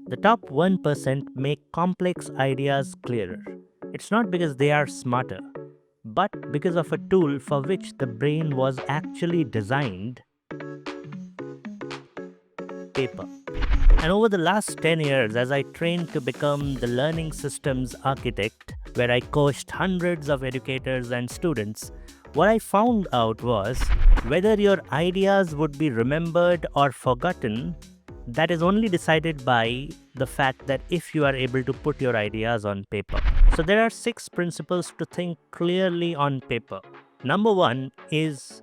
The top 1% make complex ideas clearer. It's not because they are smarter, but because of a tool for which the brain was actually designed, paper. And over the last 10 years, as I trained to become the learning systems architect, where I coached hundreds of educators and students, what I found out was whether your ideas would be remembered or forgotten, that is only decided by the fact that if you are able to put your ideas on paper. So there are 6 principles to think clearly on paper. Number 1 is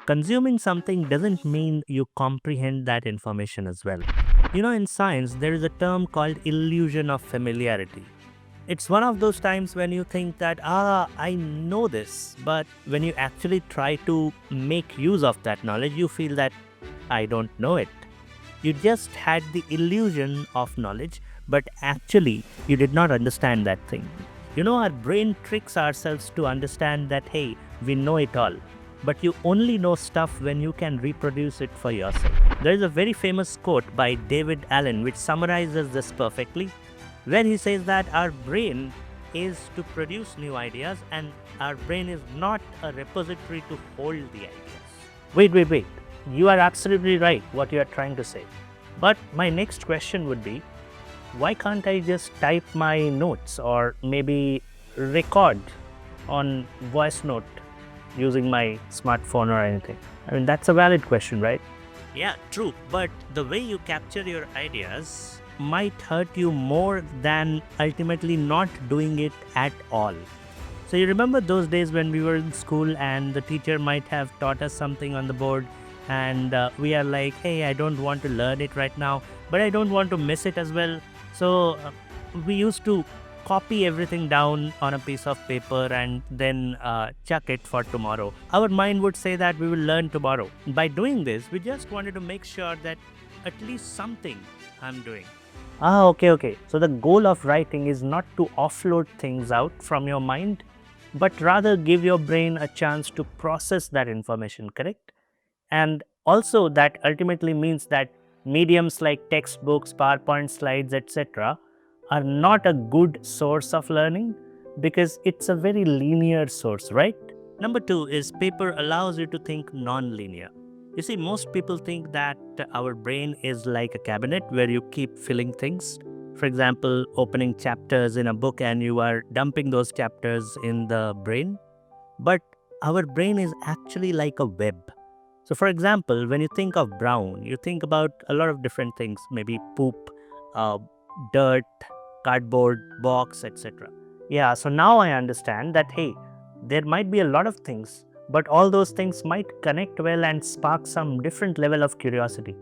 consuming something doesn't mean you comprehend that information as well. In science, there is a term called illusion of familiarity. It's one of those times when you think that, I know this, but when you actually try to make use of that knowledge, you feel that I don't know it. You just had the illusion of knowledge, but actually, you did not understand that thing. Our brain tricks ourselves to understand that, hey, we know it all. But you only know stuff when you can reproduce it for yourself. There is a very famous quote by David Allen which summarizes this perfectly, where he says that our brain is to produce new ideas and our brain is not a repository to hold the ideas. Wait. You are absolutely right what you are trying to say. But my next question would be, why can't I just type my notes or maybe record on voice note using my smartphone or anything? I mean, that's a valid question, right? Yeah, true. But the way you capture your ideas might hurt you more than ultimately not doing it at all. So you remember those days when we were in school and the teacher might have taught us something on the board and we are like, hey, I don't want to learn it right now, but I don't want to miss it as well. So we used to copy everything down on a piece of paper and then chuck it for tomorrow. Our mind would say that we will learn tomorrow. By doing this, we just wanted to make sure that at least something I'm doing. Okay. So the goal of writing is not to offload things out from your mind, but rather give your brain a chance to process that information, correct? And also that ultimately means that mediums like textbooks, PowerPoint slides, etc. are not a good source of learning because it's a very linear source, right? Number 2 is paper allows you to think non-linear. You see, most people think that our brain is like a cabinet where you keep filling things. For example, opening chapters in a book and you are dumping those chapters in the brain. But our brain is actually like a web. So, for example, when you think of brown, you think about a lot of different things, maybe poop, uh, dirt, cardboard, box, etc. Yeah, so now I understand that, hey, there might be a lot of things, but all those things might connect well and spark some different level of curiosity.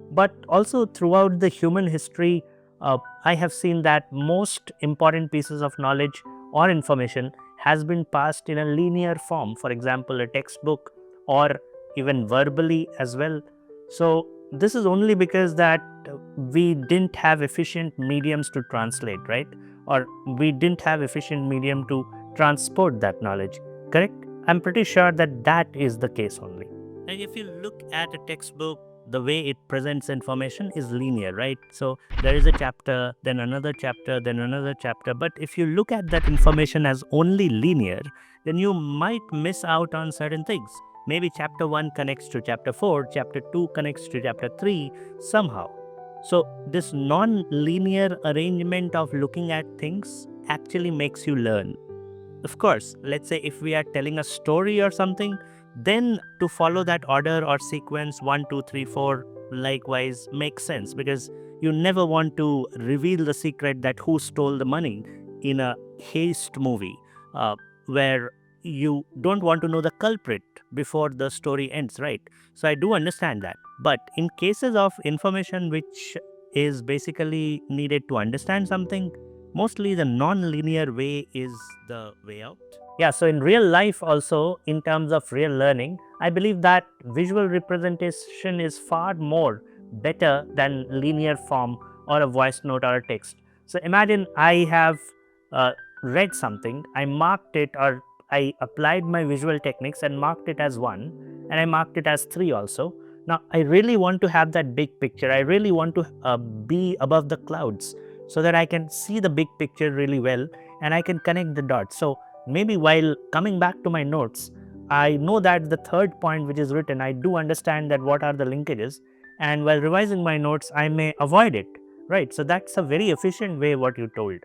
But also throughout the human history, I have seen that most important pieces of knowledge or information has been passed in a linear form. For example, a textbook or even verbally as well. So this is only because that we didn't have efficient mediums to translate, right? Or we didn't have efficient medium to transport that knowledge, correct? I'm pretty sure that that is the case only. And if you look at a textbook, the way it presents information is linear, right? So there is a chapter, then another chapter, then another chapter. But if you look at that information as only linear, then you might miss out on certain things. Maybe chapter 1 connects to chapter 4, chapter 2 connects to chapter 3 somehow. So this non-linear arrangement of looking at things actually makes you learn. Of course, let's say if we are telling a story or something, then to follow that order or sequence 1, 2, 3, 4 likewise makes sense because you never want to reveal the secret that who stole the money in a heist movie where you don't want to know the culprit before the story ends, right? So I do understand that. But in cases of information which is basically needed to understand something, mostly the non-linear way is the way out. Yeah, so in real life also, in terms of real learning, I believe that visual representation is far more better than linear form or a voice note or a text. So imagine I have read something, I marked it, or I applied my visual techniques and marked it as 1 and I marked it as 3 also. Now, I really want to have that big picture. I really want to be above the clouds so that I can see the big picture really well and I can connect the dots. So maybe while coming back to my notes, I know that the third point which is written, I do understand that what are the linkages. And while revising my notes, I may avoid it. Right. So that's a very efficient way what you told.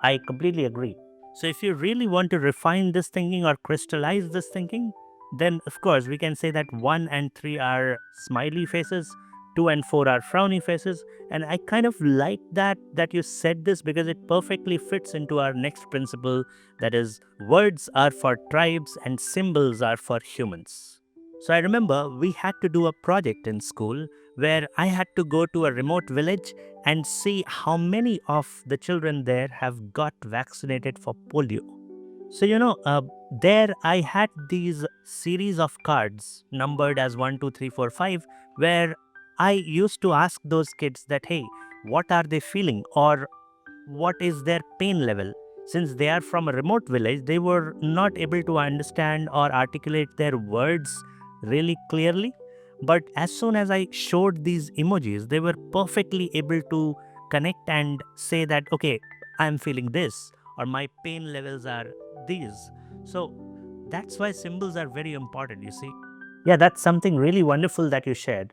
I completely agree. So if you really want to refine this thinking or crystallize this thinking, then of course we can say that 1 and 3 are smiley faces, 2 and 4 are frowny faces, and I kind of like that you said this because it perfectly fits into our next principle, that is, words are for tribes and symbols are for humans. So I remember we had to do a project in school where I had to go to a remote village and see how many of the children there have got vaccinated for polio. So, there I had these series of cards numbered as 1, 2, 3, 4, 5, where I used to ask those kids that, hey, what are they feeling or what is their pain level? Since they are from a remote village, they were not able to understand or articulate their words really clearly. But as soon as I showed these emojis, they were perfectly able to connect and say that, okay, I'm feeling this, or my pain levels are these. So that's why symbols are very important, you see. Yeah, that's something really wonderful that you shared.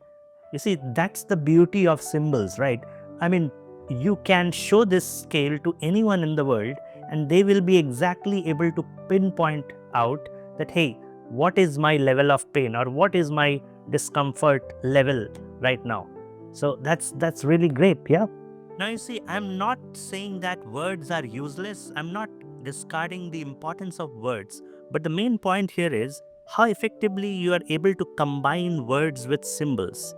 You see, that's the beauty of symbols, right? I mean, you can show this scale to anyone in the world, and they will be exactly able to pinpoint out that, hey, what is my level of pain or what is my discomfort level right now. So that's really great, yeah. Now, you see, I'm not saying that words are useless. I'm not discarding the importance of words. But the main point here is how effectively you are able to combine words with symbols.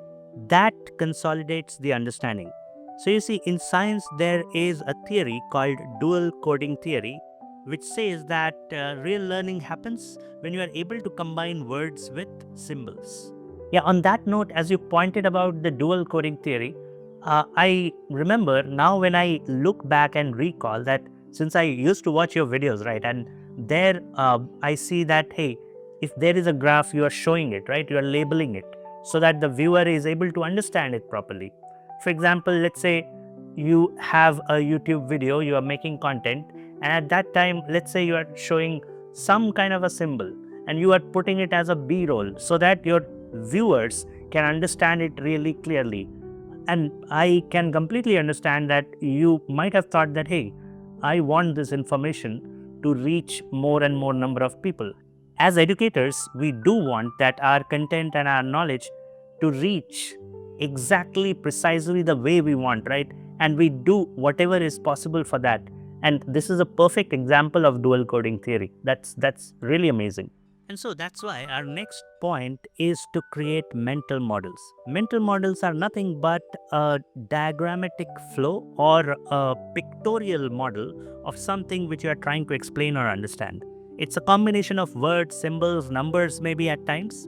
That consolidates the understanding. So, you see, in science, there is a theory called dual coding theory, which says that real learning happens when you are able to combine words with symbols. Yeah, on that note, as you pointed about the dual coding theory, I remember now when I look back and recall that since I used to watch your videos, right, and there I see that, hey, if there is a graph, you are showing it, right, you are labeling it so that the viewer is able to understand it properly. For example, let's say you have a YouTube video, you are making content, and at that time, let's say you are showing some kind of a symbol and you are putting it as a B roll so that your viewers can understand it really clearly. And I can completely understand that you might have thought that, hey, I want this information to reach more and more number of people. As educators, we do want that our content and our knowledge to reach exactly precisely the way we want, right? And we do whatever is possible for that. And this is a perfect example of dual coding theory. That's really amazing. And so that's why our next point is to create mental models. Mental models are nothing but a diagrammatic flow or a pictorial model of something which you are trying to explain or understand. It's a combination of words, symbols, numbers, maybe at times,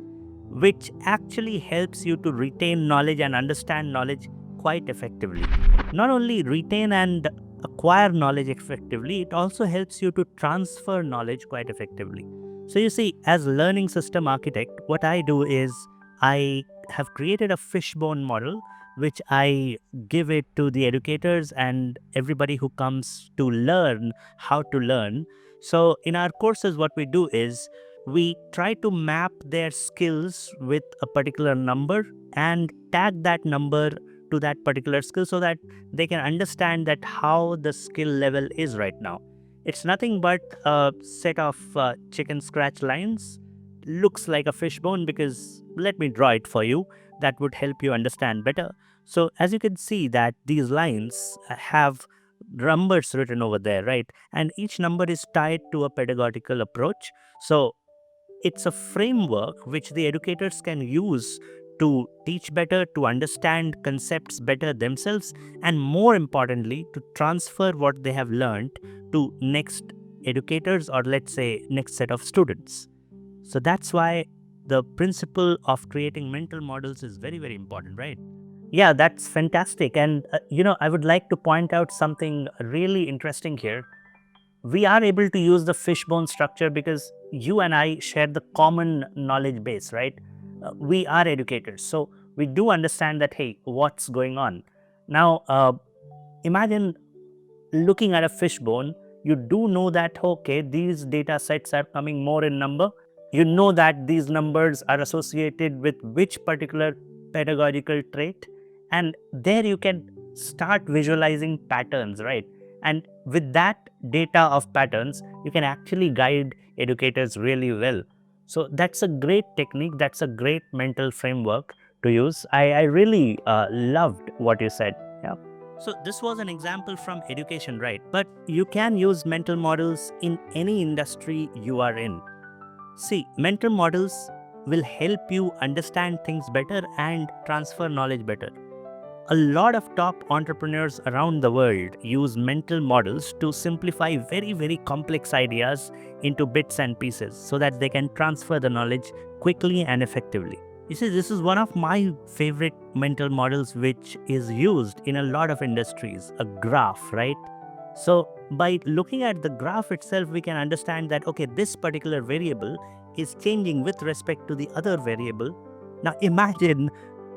which actually helps you to retain knowledge and understand knowledge quite effectively. Not only retain and acquire knowledge effectively, it also helps you to transfer knowledge quite effectively. So you see, as learning system architect, what I do is I have created a fishbone model which I give it to the educators and everybody who comes to learn how to learn. So in our courses, what we do is we try to map their skills with a particular number and tag that number to that particular skill so that they can understand that how the skill level is right now. It's nothing but a set of chicken scratch lines. Looks like a fishbone because let me draw it for you. That would help you understand better. So as you can see that these lines have numbers written over there, right? And each number is tied to a pedagogical approach. So it's a framework which the educators can use to teach better, to understand concepts better themselves, and more importantly, to transfer what they have learned to next educators or let's say next set of students. So that's why the principle of creating mental models is very, very important, right? Yeah, that's fantastic. And, I would like to point out something really interesting here. We are able to use the fishbone structure because you and I share the common knowledge base, right? We are educators. So we do understand that, hey, what's going on. Now, imagine looking at a fishbone. You do know that, okay, these data sets are coming more in number. You know that these numbers are associated with which particular pedagogical trait. And there you can start visualizing patterns, right? And with that data of patterns, you can actually guide educators really well. So that's a great technique. That's a great mental framework to use. I really loved what you said. Yeah. So this was an example from education, right? But you can use mental models in any industry you are in. See, mental models will help you understand things better and transfer knowledge better. A lot of top entrepreneurs around the world use mental models to simplify very, very complex ideas into bits and pieces so that they can transfer the knowledge quickly and effectively. You see, this is one of my favorite mental models which is used in a lot of industries, a graph, right? So by looking at the graph itself, we can understand that, okay, this particular variable is changing with respect to the other variable. Now imagine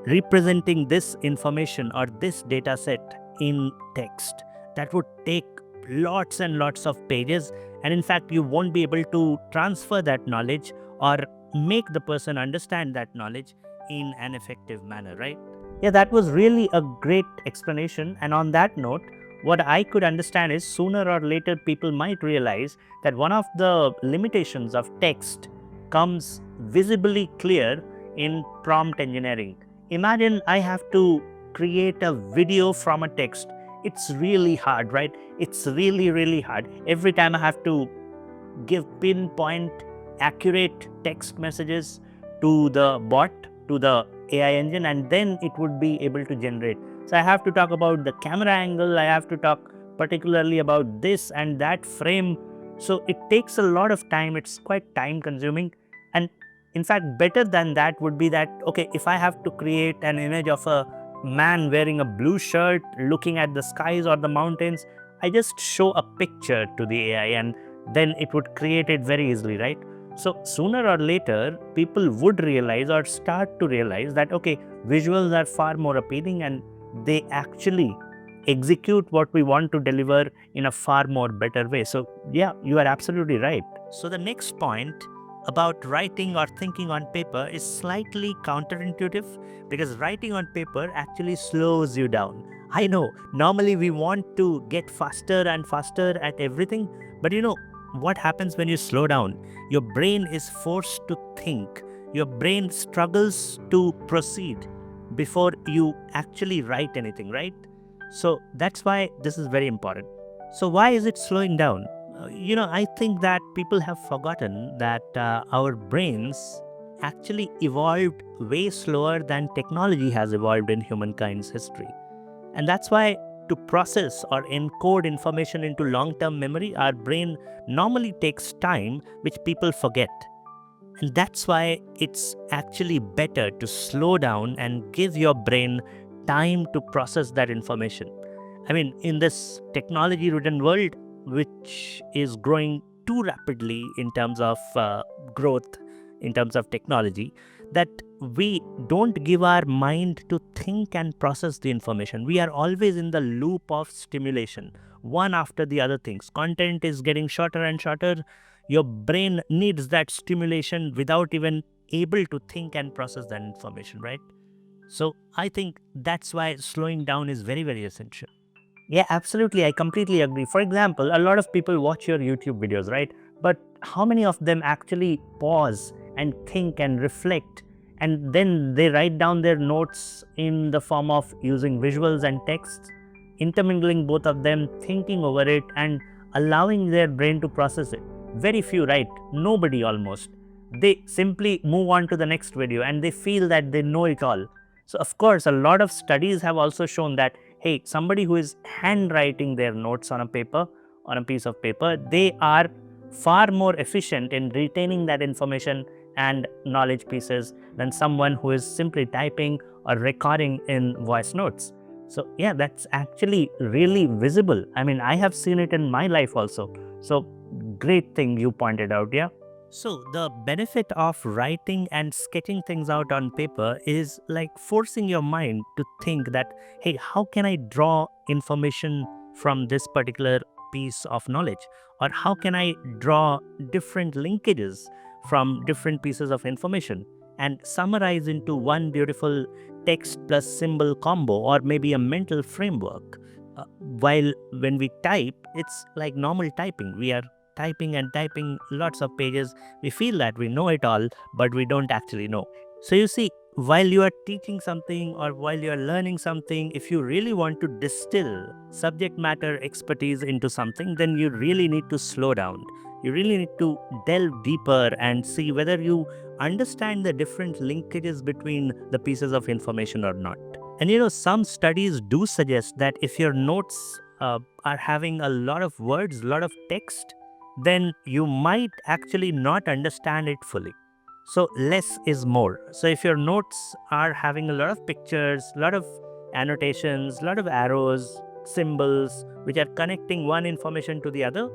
representing this information or this data set in text. That would take lots and lots of pages, and in fact you won't be able to transfer that knowledge or make the person understand that knowledge in an effective manner, right? Yeah, that was really a great explanation. And on that note, what I could understand is sooner or later people might realize that one of the limitations of text comes visibly clear in prompt engineering. Imagine I have to create a video from a text. It's really hard, right? It's really, really hard. Every time I have to give pinpoint accurate text messages to the bot, to the AI engine, and then it would be able to generate. So I have to talk about the camera angle, I have to talk particularly about this and that frame. So it takes a lot of time, it's quite time consuming. And in fact, better than that would be that, okay, if I have to create an image of a man wearing a blue shirt looking at the skies or the mountains, I just show a picture to the AI and then it would create it very easily, right? So sooner or later, people would realize or start to realize that, okay, visuals are far more appealing and they actually execute what we want to deliver in a far more better way. So yeah, you are absolutely right. So the next point about writing or thinking on paper is slightly counterintuitive because writing on paper actually slows you down. I know, normally we want to get faster and faster at everything, but you know what happens when you slow down? Your brain is forced to think. Your brain struggles to proceed before you actually write anything, right? So that's why this is very important. So why is it slowing down? I think that people have forgotten that our brains actually evolved way slower than technology has evolved in humankind's history. And that's why to process or encode information into long-term memory, our brain normally takes time, which people forget. And that's why it's actually better to slow down and give your brain time to process that information. I mean, in this technology-ridden world, which is growing too rapidly in terms of growth, in terms of technology, that we don't give our mind to think and process the information. We are always in the loop of stimulation, one after the other things. Content is getting shorter and shorter. Your brain needs that stimulation without even able to think and process that information, right? So I think that's why slowing down is very, very essential. Yeah, absolutely. I completely agree. For example, a lot of people watch your YouTube videos, right? But how many of them actually pause and think and reflect and then they write down their notes in the form of using visuals and texts, intermingling both of them, thinking over it and allowing their brain to process it? Very few, right? Nobody almost. They simply move on to the next video and they feel that they know it all. So of course, a lot of studies have also shown that, hey, somebody who is handwriting their notes on a paper, on a piece of paper, they are far more efficient in retaining that information and knowledge pieces than someone who is simply typing or recording in voice notes. So yeah, that's actually really visible. I mean, I have seen it in my life also. So great thing you pointed out, yeah. So, the benefit of writing and sketching things out on paper is like forcing your mind to think that, hey, how can I draw information from this particular piece of knowledge? Or how can I draw different linkages from different pieces of information and summarize into one beautiful text plus symbol combo, or maybe a mental framework? While when we type, it's like normal typing. We are typing and typing lots of pages. We feel that we know it all, but we don't actually know. So you see, while you are teaching something or while you are learning something, if you really want to distill subject matter expertise into something, then you really need to slow down. You really need to delve deeper and see whether you understand the different linkages between the pieces of information or not. And some studies do suggest that if your notes are having a lot of words, a lot of text, then you might actually not understand it fully. So less is more. So if your notes are having a lot of pictures, a lot of annotations, a lot of arrows, symbols, which are connecting one information to the other,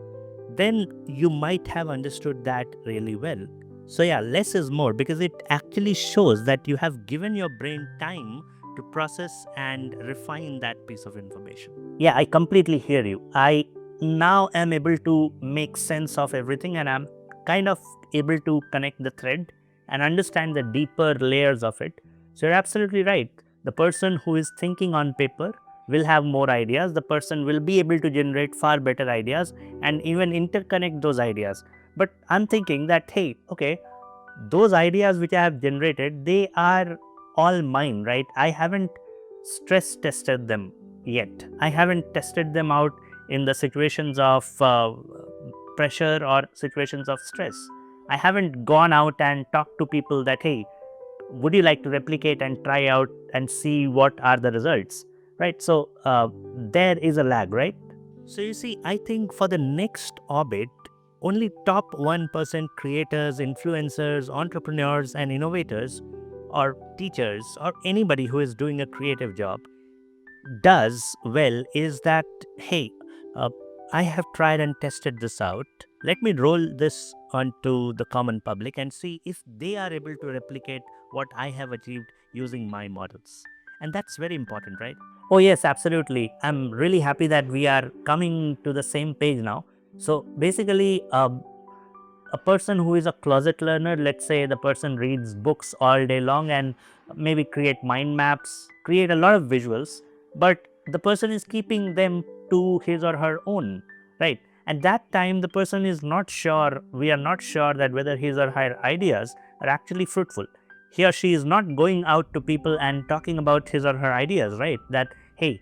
then you might have understood that really well. So yeah, less is more, because it actually shows that you have given your brain time to process and refine that piece of information. Yeah, I completely hear you. I now am able to make sense of everything, and I'm kind of able to connect the thread and understand the deeper layers of it. So you're absolutely right. The person who is thinking on paper will have more ideas. The person will be able to generate far better ideas and even interconnect those ideas. But I'm thinking that, hey, okay, those ideas which I have generated, they are all mine, right? I haven't stress tested them yet. I haven't tested them out in the situations of pressure or situations of stress. I haven't gone out and talked to people that, hey, would you like to replicate and try out and see what are the results, right? So there is a lag, right? So you see, I think for the next orbit, only top 1% creators, influencers, entrepreneurs, and innovators, or teachers, or anybody who is doing a creative job does well is that, hey, uh, I have tried and tested this out. Let me roll this onto the common public and see if they are able to replicate what I have achieved using my models. And that's very important, right? Oh, yes, absolutely. I'm really happy that we are coming to the same page now. So basically, a person who is a closet learner, let's say the person reads books all day long and maybe create mind maps, create a lot of visuals, but the person is keeping them to his or her own, right? At that time, the person is not sure, we are not sure that whether his or her ideas are actually fruitful. He or she is not going out to people and talking about his or her ideas, right? That, hey,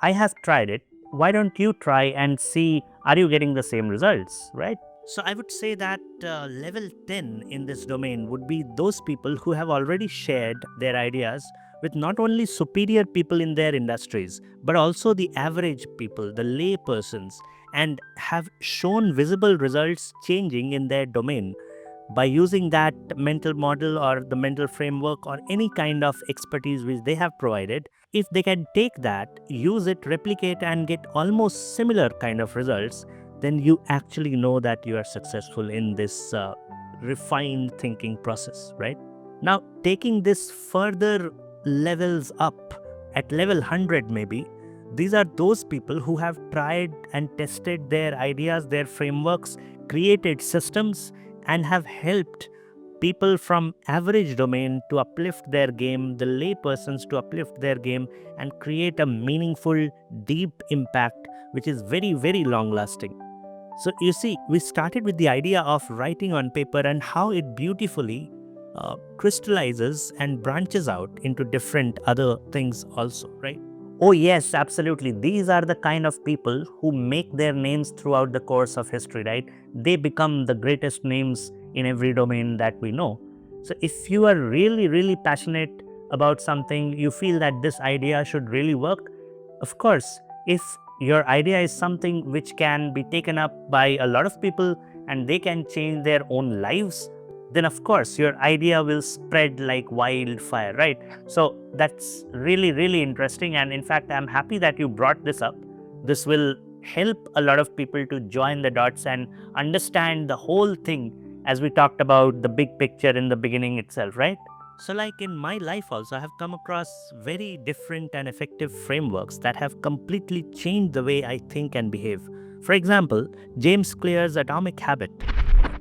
I have tried it. Why don't you try and see, are you getting the same results, right? So I would say that level 10 in this domain would be those people who have already shared their ideas with not only superior people in their industries, but also the average people, the lay persons, and have shown visible results changing in their domain by using that mental model or the mental framework or any kind of expertise which they have provided. If they can take that, use it, replicate, and get almost similar kind of results, then you actually know that you are successful in this refined thinking process, right? Now, taking this further levels up, at level 100 maybe, these are those people who have tried and tested their ideas, their frameworks, created systems, and have helped people from average domain to uplift their game, the lay persons to uplift their game, and create a meaningful, deep impact which is very, very long lasting. So you see, we started with the idea of writing on paper and how it beautifully crystallizes and branches out into different other things also, right? Oh, yes, absolutely. These are the kind of people who make their names throughout the course of history, right? They become the greatest names in every domain that we know. So, if you are really, really passionate about something, you feel that this idea should really work, of course, if your idea is something which can be taken up by a lot of people and they can change their own lives, then of course your idea will spread like wildfire, right? So that's really, really interesting. And in fact, I'm happy that you brought this up. This will help a lot of people to join the dots and understand the whole thing as we talked about the big picture in the beginning itself, right? So, like in my life, also, I have come across very different and effective frameworks that have completely changed the way I think and behave. For example, James Clear's Atomic Habit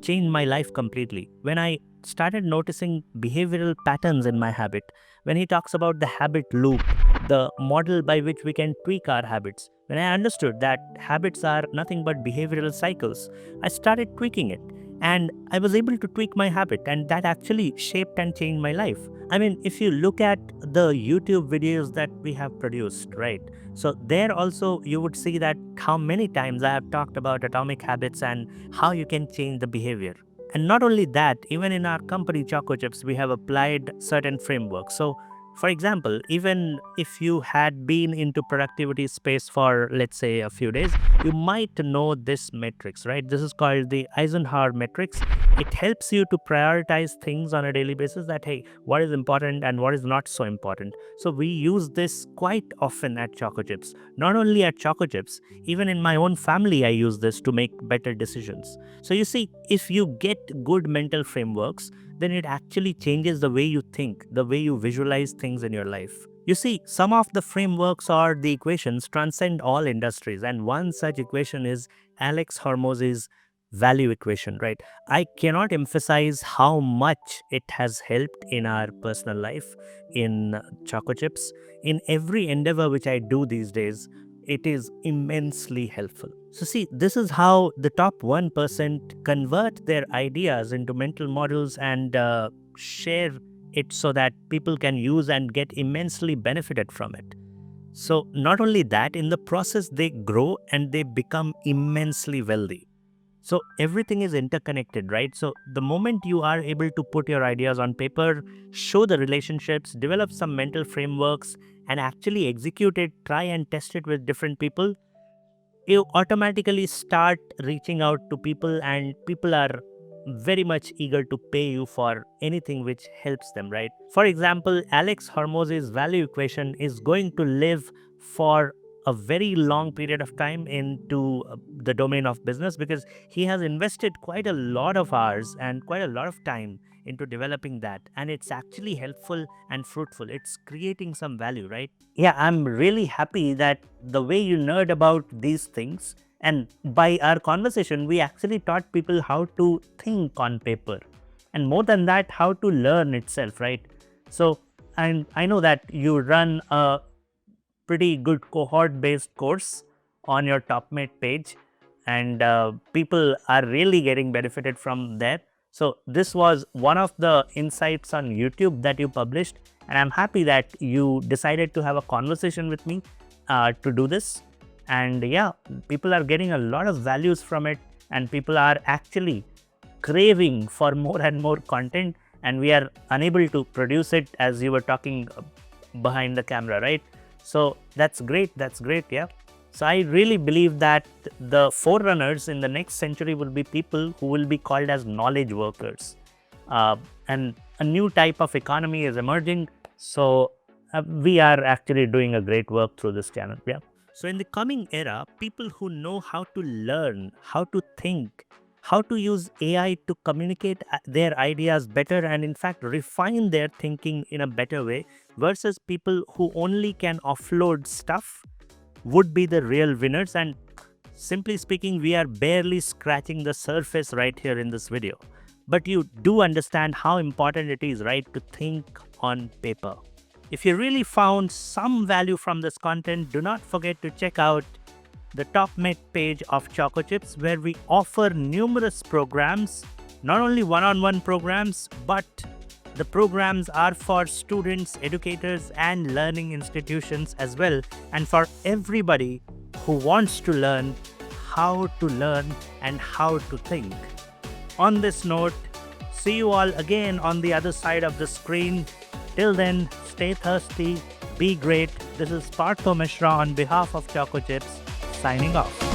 changed my life completely. When I started noticing behavioral patterns in my habit, when he talks about the habit loop, the model by which we can tweak our habits, when I understood that habits are nothing but behavioral cycles, I started tweaking it. And I was able to tweak my habit, and that actually shaped and changed my life. I mean, if you look at the YouTube videos that we have produced, right? So, there also you would see that how many times I have talked about atomic habits and how you can change the behavior. And not only that, even in our company Choco Chips, we have applied certain frameworks. So, for example, even if you had been into productivity space for, let's say, a few days, you might know this matrix, right? This is called the Eisenhower matrix. It helps you to prioritize things on a daily basis, that, hey, what is important and what is not so important. So we use this quite often at Choco Chips. Not only at Choco Chips, even in my own family, I use this to make better decisions. So you see, if you get good mental frameworks, then it actually changes the way you think, the way you visualize things in your life. You see, some of the frameworks or the equations transcend all industries, and one such equation is Alex Hormoz's value equation, right? I cannot emphasize how much it has helped in our personal life, in Choco Chips, in every endeavor which I do these days. It is immensely helpful. So see, this is how the top 1% convert their ideas into mental models and share it so that people can use and get immensely benefited from it. So not only that, in the process, they grow and they become immensely wealthy. So everything is interconnected, right? So the moment you are able to put your ideas on paper, show the relationships, develop some mental frameworks, and actually execute it, try and test it with different people, you automatically start reaching out to people, and people are very much eager to pay you for anything which helps them, right? For example, Alex Hormoz's value equation is going to live for a very long period of time into the domain of business, because he has invested quite a lot of hours and quite a lot of time into developing that, and it's actually helpful and fruitful. It's creating some value, right? Yeah, I'm really happy that the way you nerd about these things, and by our conversation, we actually taught people how to think on paper, and more than that, how to learn itself, right? So, and I know that you run a pretty good cohort based course on your TopMate page, and people are really getting benefited from there. So this was one of the insights on YouTube that you published, and I'm happy that you decided to have a conversation with me to do this. And yeah, people are getting a lot of values from it, and people are actually craving for more and more content, and we are unable to produce it, as you were talking behind the camera, right? So that's great, yeah. So I really believe that the forerunners in the next century will be people who will be called as knowledge workers. And a new type of economy is emerging. So we are actually doing a great work through this channel, yeah. So in the coming era, people who know how to learn, how to think, how to use AI to communicate their ideas better, and in fact refine their thinking in a better way, versus people who only can offload stuff, would be the real winners. And simply speaking, we are barely scratching the surface right here in this video. But you do understand how important it is, right, to think on paper. If you really found some value from this content, do not forget to check out the TopMate page of Choco Chips, where we offer numerous programs, not only one-on-one programs, but the programs are for students, educators, and learning institutions as well, and for everybody who wants to learn how to learn and how to think. On this note, see you all again on the other side of the screen. Till then, stay thirsty, be great. This is Partho Mishra on behalf of Choco Chips, signing off.